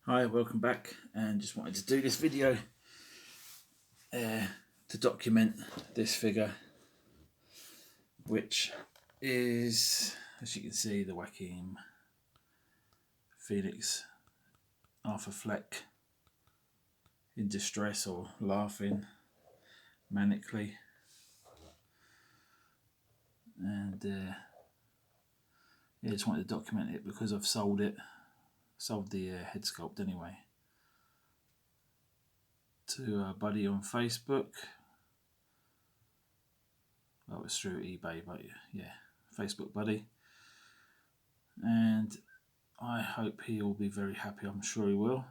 Hi, welcome back, and just wanted to do this video to document this figure, which is, as you can see, the Joaquin Phoenix Arthur Fleck in distress or laughing manically, and yeah, just wanted to document it because I've sold the head sculpt anyway, to a buddy on Facebook. Well, it's through eBay, but yeah, Facebook buddy. And I hope he will be very happy. I'm sure he will.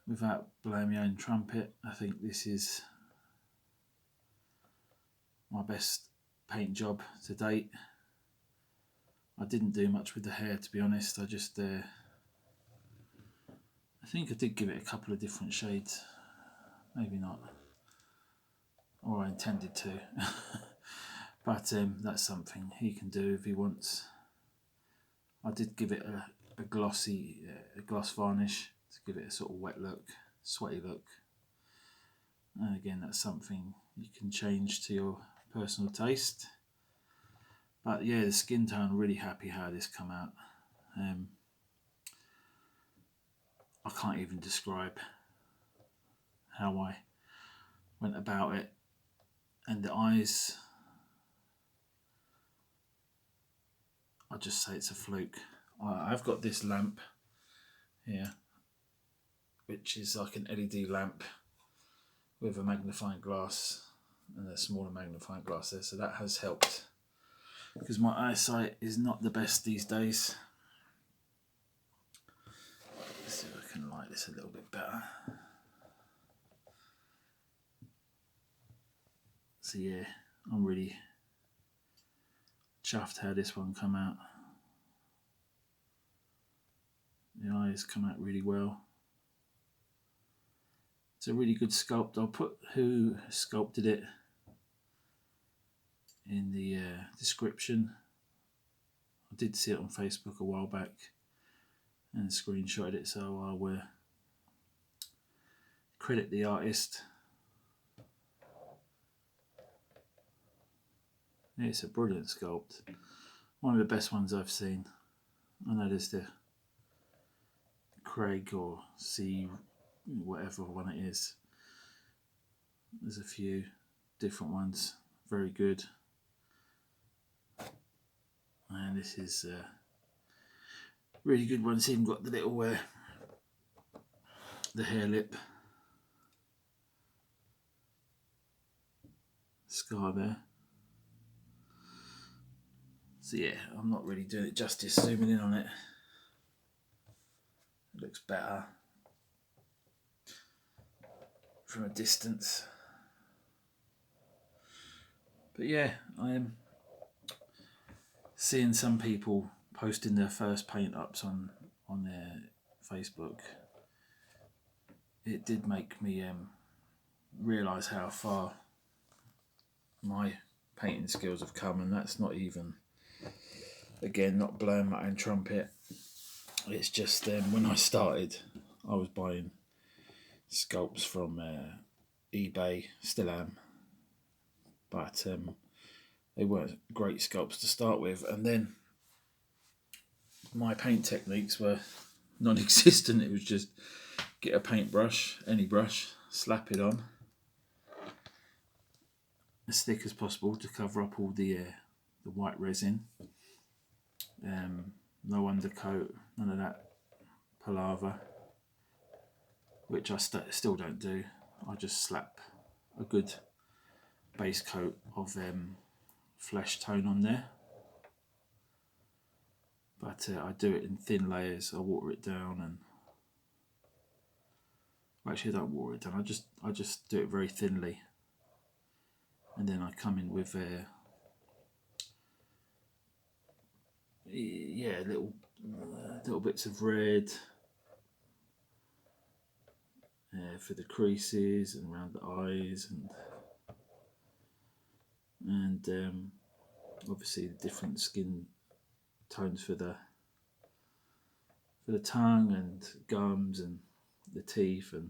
Without blowing my own trumpet, I think this is my best paint job to date. I didn't do much with the hair, to be honest. I think I did give it a couple of different shades. Maybe not. Or I intended to. But that's something he can do if he wants. I did give it a glossy, gloss varnish to give it a sort of wet look, sweaty look. And again, that's something you can change to your personal taste. But yeah, the skin tone, really happy how this come out. I can't even describe how I went about it. And the eyes, I'll just say it's a fluke. I've got this lamp here, which is like an LED lamp with a magnifying glass and a smaller magnifying glass there, so that has helped, because my eyesight is not the best these days. Let's see if I can light this a little bit better. So yeah, I'm really chuffed how this one come out. The eyes come out really well. It's a really good sculpt. I'll put who sculpted it in the description. I did see it on Facebook a while back and screenshotted it, so I will credit the artist. Yeah, it's a brilliant sculpt. One of the best ones I've seen. I know there's the Craig or C, whatever one it is. There's a few different ones, very good. And this is a really good one. It's even got the little the hair lip scar there. So yeah, I'm not really doing it justice zooming in on it. It looks better from a distance. But yeah, I am seeing some people posting their first paint ups on their Facebook. It did make me realise how far my painting skills have come, and that's not even, again, not blowing my own trumpet. It's just when I started, I was buying sculpts from eBay, still am, but they weren't great sculpts to start with, and then my paint techniques were non-existent. It was just get a paintbrush, any brush, slap it on as thick as possible to cover up all the white resin. No undercoat, none of that palaver, which I still don't do. I just slap a good base coat of flesh tone on there, but I do it in thin layers. I water it down, and actually I don't water it down. I just do it very thinly, and then I come in with little bits of red for the creases and around the eyes, and obviously the different skin tones for the for the tongue and gums and the teeth, and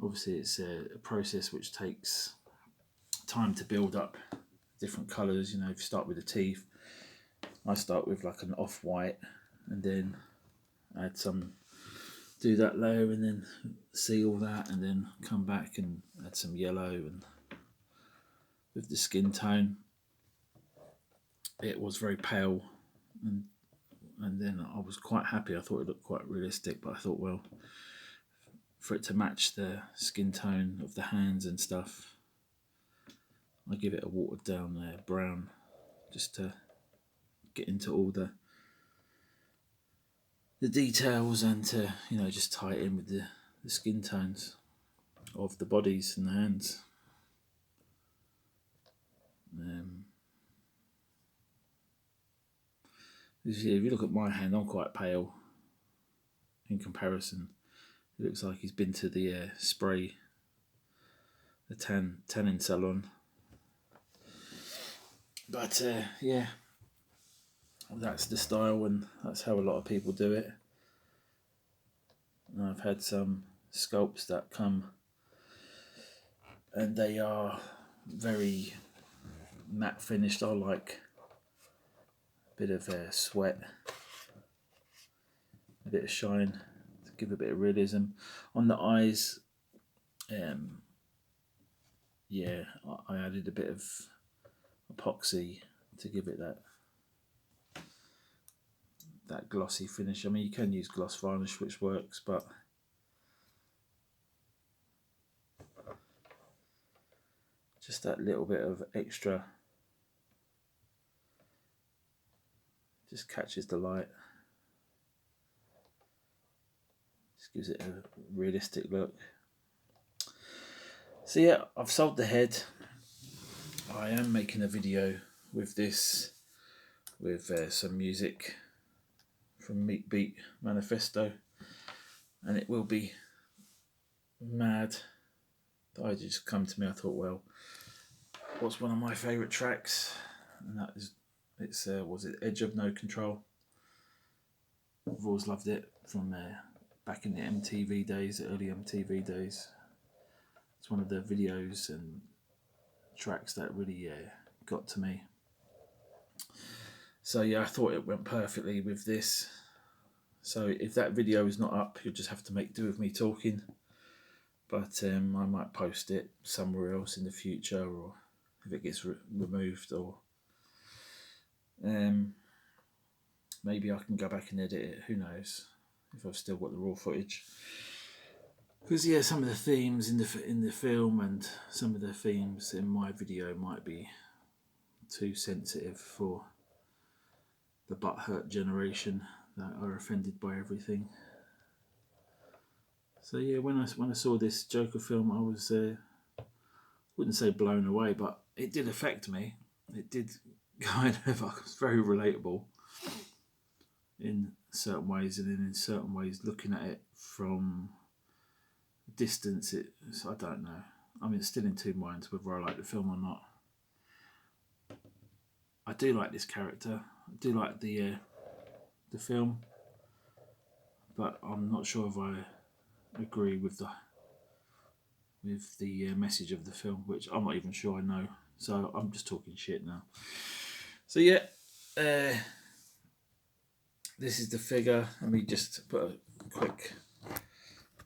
obviously it's a process which takes time to build up different colours. You know, if you start with the teeth, I start with like an off-white and then add some, do that layer and then seal that and then come back and add some yellow. And with the skin tone, it was very pale, and then I was quite happy. I thought it looked quite realistic, but I thought, well, for it to match the skin tone of the hands and stuff, I give it a watered down brown, just to get into all the details and to, you know, just tie it in with the skin tones of the bodies and the hands. If you look at my hand, I'm quite pale in comparison. It looks like he's been to the tanning salon. But yeah, that's the style, and that's how a lot of people do it. And I've had some sculpts that come and they are very matte finished. I like a bit of sweat, a bit of shine to give a bit of realism on the eyes. Yeah, I added a bit of epoxy to give it that glossy finish. I mean, you can use gloss varnish, which works, but just that little bit of extra just catches the light, just gives it a realistic look. So yeah, I've sold the head. I am making a video with this, with some music from Meat Beat Manifesto, and it will be mad. I just come to me, I thought, well, what's one of my favourite tracks? And that is, was it Edge of No Control? I've always loved it from back in the MTV days, the early MTV days. It's one of the videos and tracks that really got to me. So yeah, I thought it went perfectly with this. So if that video is not up, you'll just have to make do with me talking. But I might post it somewhere else in the future, or if it gets removed, or maybe I can go back and edit it. Who knows? If I've still got the raw footage. Because yeah, some of the themes in the film and some of the themes in my video might be too sensitive for the butthurt generation that are offended by everything. So yeah, when I saw this Joker film, I was wouldn't say blown away, but it did affect me. It did kind of, I was very relatable in certain ways, and then in certain ways, looking at it from distance, I don't know. I mean, it's still in two minds whether I like the film or not. I do like this character. I do like the film, but I'm not sure if I agree with the message of the film, which I'm not even sure I know. So I'm just talking shit now. So yeah, this is the figure. Let me just put a quick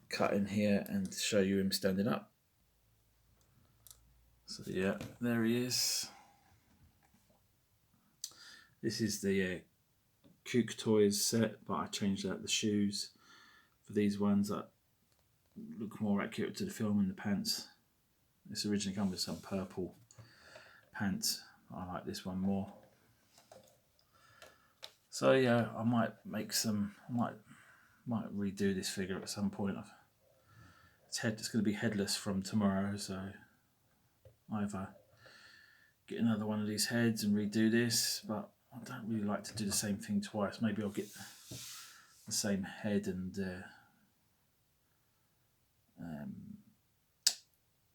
cut in here and show you him standing up. So yeah, there he is. This is the Kook Toys set, but I changed out the shoes for these ones that look more accurate to the film, and the pants. This originally came with some purple pants. I like this one more. So yeah, I might make some. I might redo this figure at some point. It's going to be headless from tomorrow, so either get another one of these heads and redo this, but I don't really like to do the same thing twice. Maybe I'll get the same head and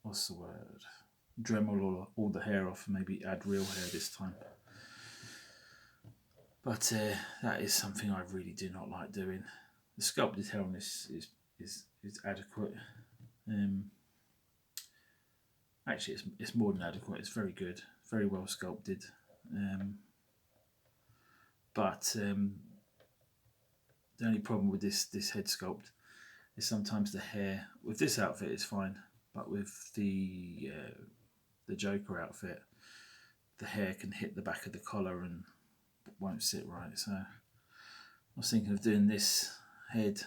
what's the word? Dremel all the hair off and maybe add real hair this time. But that is something I really do not like doing. The sculpted hair on this is adequate. Actually, it's more than adequate. It's very good, very well sculpted. But the only problem with this head sculpt is sometimes the hair. With this outfit, it's fine, but with the Joker outfit, the hair can hit the back of the collar and won't sit right. So I was thinking of doing this head,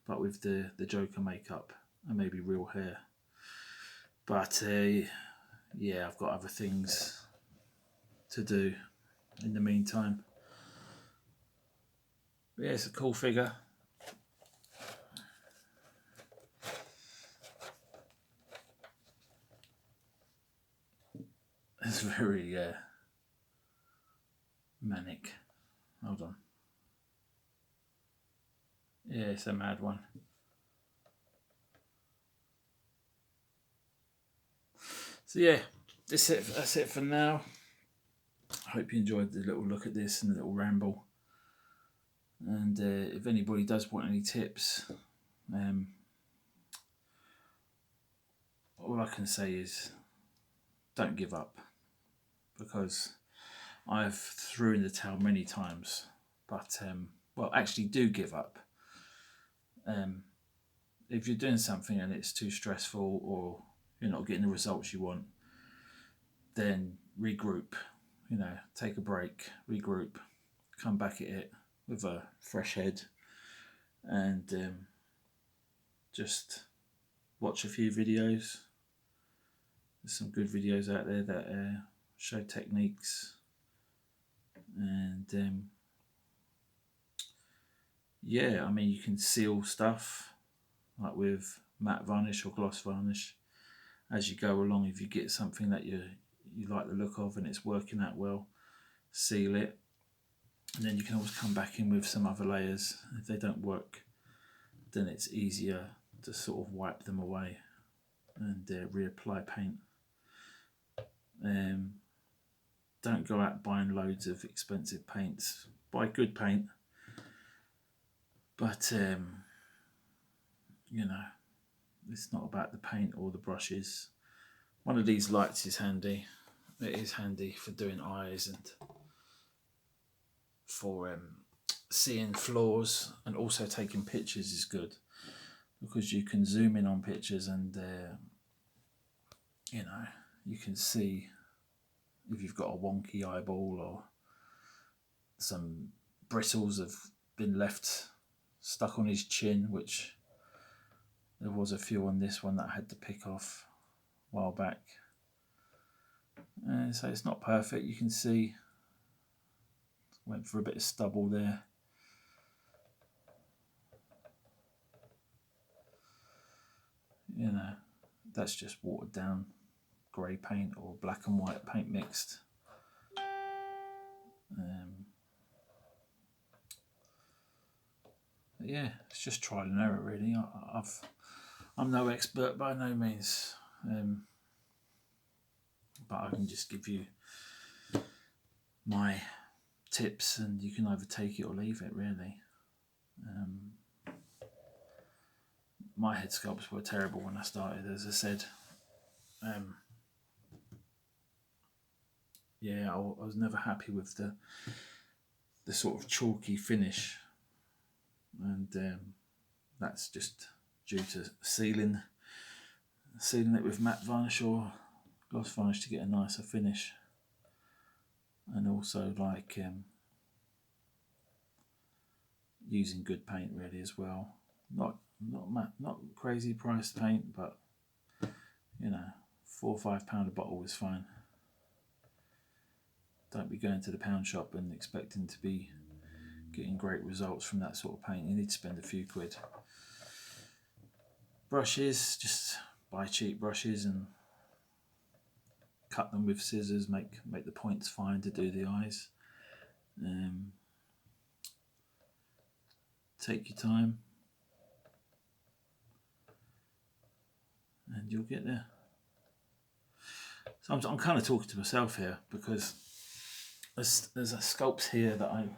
but with the Joker makeup and maybe real hair. But yeah, I've got other things to do in the meantime. But yeah, it's a cool figure. It's very manic. Hold on. Yeah, it's a mad one. So yeah, that's it for now. I hope you enjoyed the little look at this and the little ramble. And if anybody does want any tips, all I can say is don't give up, because I've threw in the towel many times, but well, actually do give up. If you're doing something and it's too stressful or you're not getting the results you want, then regroup, take a break, regroup, come back at it with a fresh head, and just watch a few videos. There's some good videos out there that show techniques, and yeah, I mean, you can seal stuff like with matte varnish or gloss varnish as you go along. If you get something that you like the look of and it's working out well, seal it, and then you can always come back in with some other layers. If they don't work, then it's easier to sort of wipe them away and reapply paint. Don't go out buying loads of expensive paints. Buy good paint, but it's not about the paint or the brushes. One of these lights is handy. It is handy for doing eyes and for seeing flaws, and also taking pictures is good, because you can zoom in on pictures and you can see if you've got a wonky eyeball or some bristles have been left stuck on his chin, which there was a few on this one that I had to pick off a while back. So it's not perfect. You can see went for a bit of stubble there. That's just watered down grey paint or black and white paint mixed. Yeah, it's just trial and error really. I'm no expert by no means, but I can just give you my tips, and you can either take it or leave it really. My head sculpts were terrible when I started, as I said. Yeah, I was never happy with the sort of chalky finish, and that's just due to sealing it with matte varnish or gloss varnish to get a nicer finish, and also like using good paint really as well. Not crazy priced paint, but £4 or £5 a bottle is fine. Don't be going to the pound shop and expecting to be getting great results from that sort of paint. You need to spend a few quid. Brushes, just buy cheap brushes and cut them with scissors, make the points fine to do the eyes. Take your time and you'll get there. So I'm kind of talking to myself here, because there's a sculpts here that I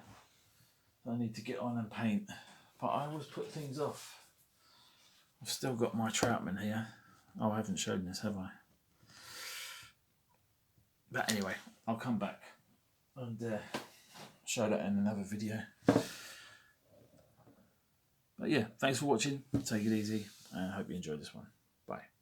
need to get on and paint, but I always put things off. I've still got my Troutman here. Oh, I haven't shown this, have I? But anyway, I'll come back and show that in another video. But yeah, thanks for watching. Take it easy, and I hope you enjoyed this one. Bye.